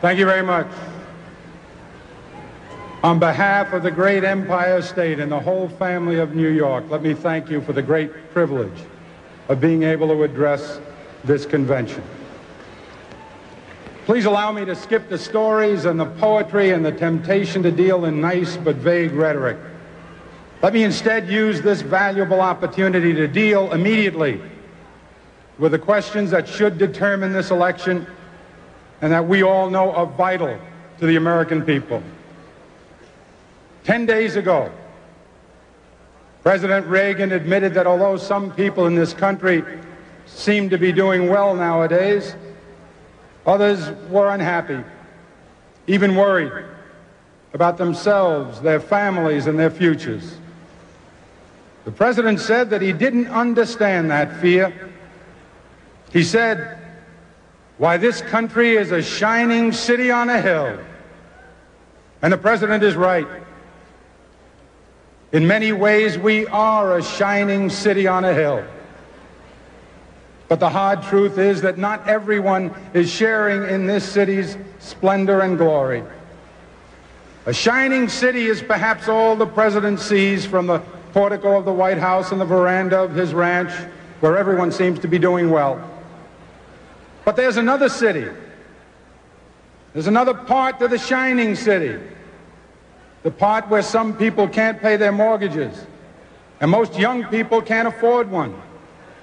Thank you very much. On behalf of the great Empire State and the whole family of New York, let me thank you for the great privilege of being able to address this convention. Please allow me to skip the stories and the poetry and the temptation to deal in nice but vague rhetoric. Let me instead use this valuable opportunity to deal immediately with the questions that should determine this election and that we all know are vital to the American people. 10 days ago, President Reagan admitted that although some people in this country seem to be doing well nowadays, others were unhappy, even worried about themselves, their families, and their futures. The president said that he didn't understand that fear. He said, "Why, this country is a shining city on a hill." And the president is right. In many ways, we are a shining city on a hill. But the hard truth is that not everyone is sharing in this city's splendor and glory. A shining city is perhaps all the president sees from the portico of the White House and the veranda of his ranch, where everyone seems to be doing well. But there's another city. There's another part to the shining city. The part where some people can't pay their mortgages, and most young people can't afford one.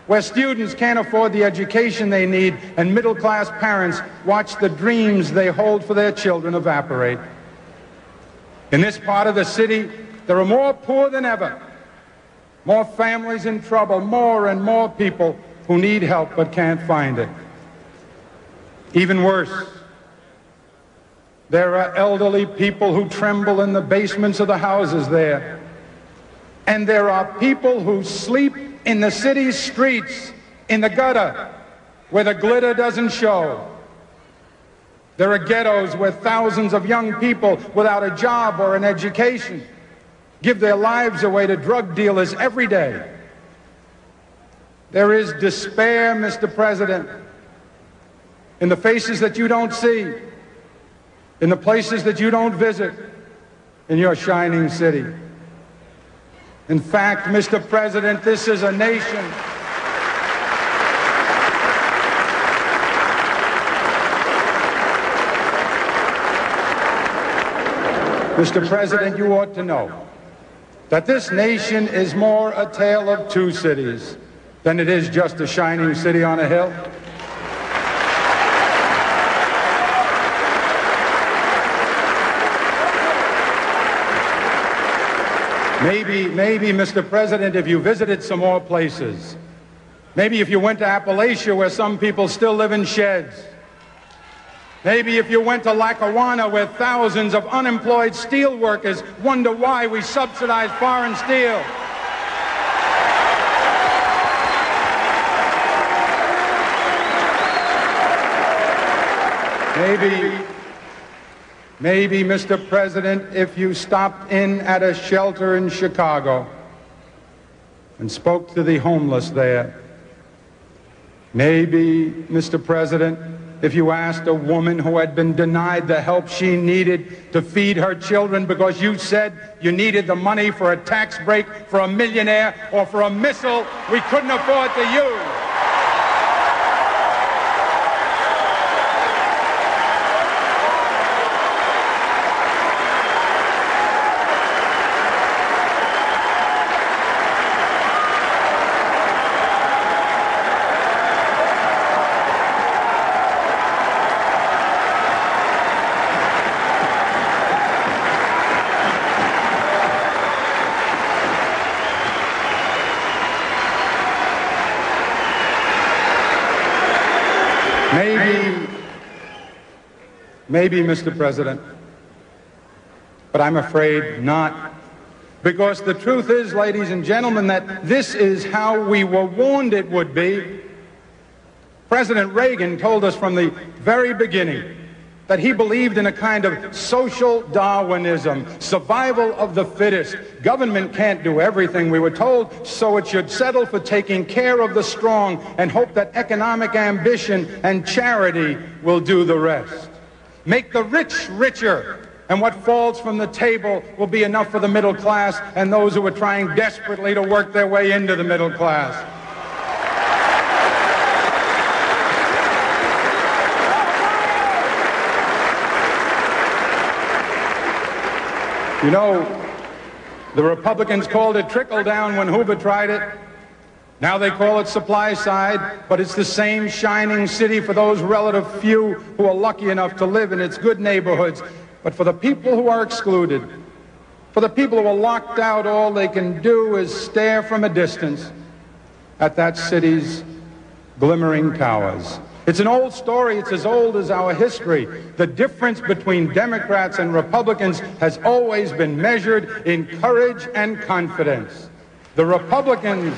Where students can't afford the education they need, and middle-class parents watch the dreams they hold for their children evaporate. In this part of the city, there are more poor than ever, more families in trouble, more and more people who need help but can't find it. Even worse, there are elderly people who tremble in the basements of the houses there. And there are people who sleep in the city's streets, in the gutter, where the glitter doesn't show. There are ghettos where thousands of young people without a job or an education give their lives away to drug dealers every day. There is despair, Mr. President, in the faces that you don't see, in the places that you don't visit, in your shining city. In fact, Mr. President, this is a nation Mr. President, you ought to know that this nation is more a tale of two cities than it is just a shining city on a hill. Maybe, Mr. President, if you visited some more places, maybe if you went to Appalachia where some people still live in sheds, maybe if you went to Lackawanna where thousands of unemployed steel workers wonder why we subsidize foreign steel. Maybe, Mr. President, if you stopped in at a shelter in Chicago and spoke to the homeless there. Maybe, Mr. President, if you asked a woman who had been denied the help she needed to feed her children because you said you needed the money for a tax break for a millionaire or for a missile we couldn't afford to use. Maybe, Mr. President, but I'm afraid not. Because the truth is, ladies and gentlemen, that this is how we were warned it would be. President Reagan told us from the very beginning that he believed in a kind of social Darwinism, survival of the fittest. Government can't do everything, we were told, so it should settle for taking care of the strong and hope that economic ambition and charity will do the rest. make the rich richer, and what falls from the table will be enough for the middle class and those who are trying desperately to work their way into the middle class. You know, the Republicans called it trickle-down when Hoover tried it. Now they call it supply side, but it's the same shining city for those relative few who are lucky enough to live in its good neighborhoods. But for the people who are excluded, for the people who are locked out, all they can do is stare from a distance at that city's glimmering towers. It's an old story. It's as old as our history. The difference between Democrats and Republicans has always been measured in courage and confidence. The Republicans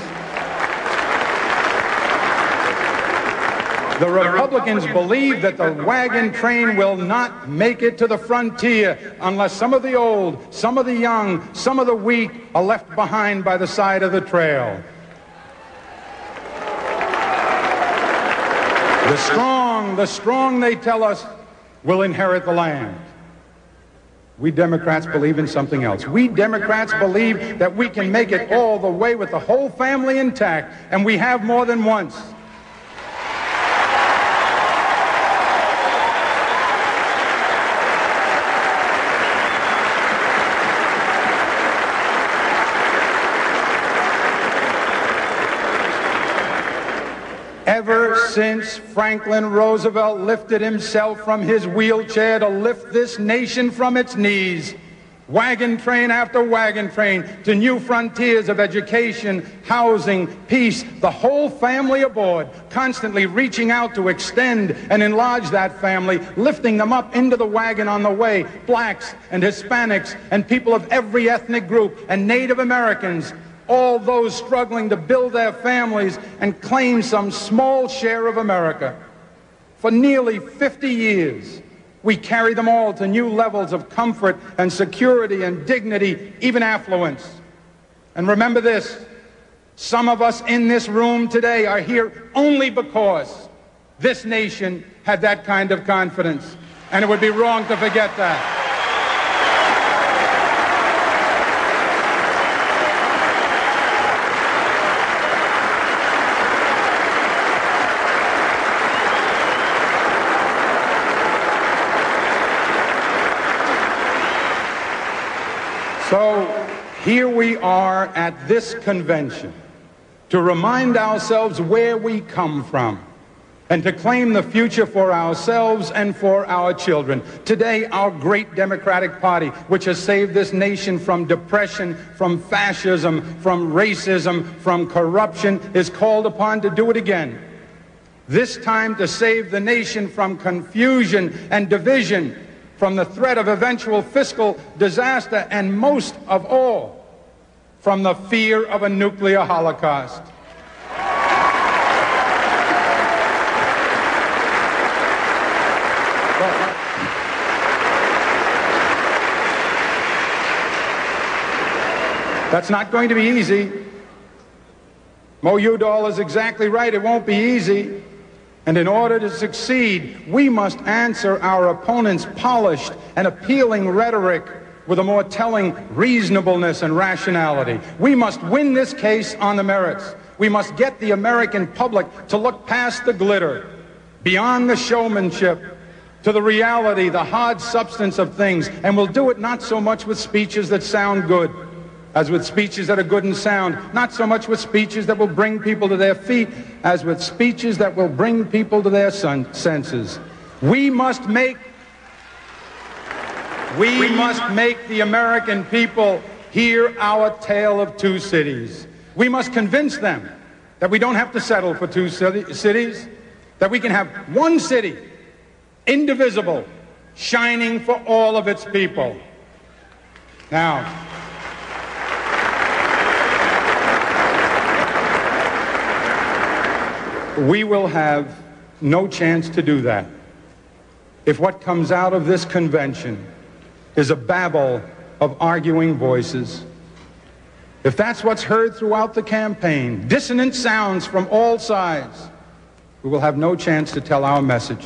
believe that the wagon train will not make it to the frontier unless some of the old, some of the young, some of the weak are left behind by the side of the trail. The strong, they tell us, will inherit the land. We Democrats believe in something else. We Democrats believe that we can make it all the way with the whole family intact, and we have more than once. Ever since Franklin Roosevelt lifted himself from his wheelchair to lift this nation from its knees, wagon train after wagon train to new frontiers of education, housing, peace, the whole family aboard, constantly reaching out to extend and enlarge that family, lifting them up into the wagon on the way, blacks and Hispanics and people of every ethnic group and Native Americans, all those struggling to build their families and claim some small share of America. For nearly 50 years, we carry them all to new levels of comfort and security and dignity, even affluence. And remember this, some of us in this room today are here only because this nation had that kind of confidence, and it would be wrong to forget that. So here we are at this convention to remind ourselves where we come from and to claim the future for ourselves and for our children. Today, our great Democratic Party, which has saved this nation from depression, from fascism, from racism, from corruption, is called upon to do it again. This time to save the nation from confusion and division, from the threat of eventual fiscal disaster, and most of all, from the fear of a nuclear holocaust. That's not going to be easy. Mo Udall is exactly right. It won't be easy. And in order to succeed, we must answer our opponents' polished and appealing rhetoric with a more telling reasonableness and rationality. We must win this case on the merits. We must get the American public to look past the glitter, beyond the showmanship, to the reality, the hard substance of things. And we'll do it not so much with speeches that sound good, as with speeches that are good and sound, not so much with speeches that will bring people to their feet, as with speeches that will bring people to their senses. We must make the American people hear our tale of two cities. We must convince them that we don't have to settle for two cities, that we can have one city, indivisible, shining for all of its people. Now, we will have no chance to do that if what comes out of this convention is a babble of arguing voices. If that's what's heard throughout the campaign, dissonant sounds from all sides, we will have no chance to tell our message.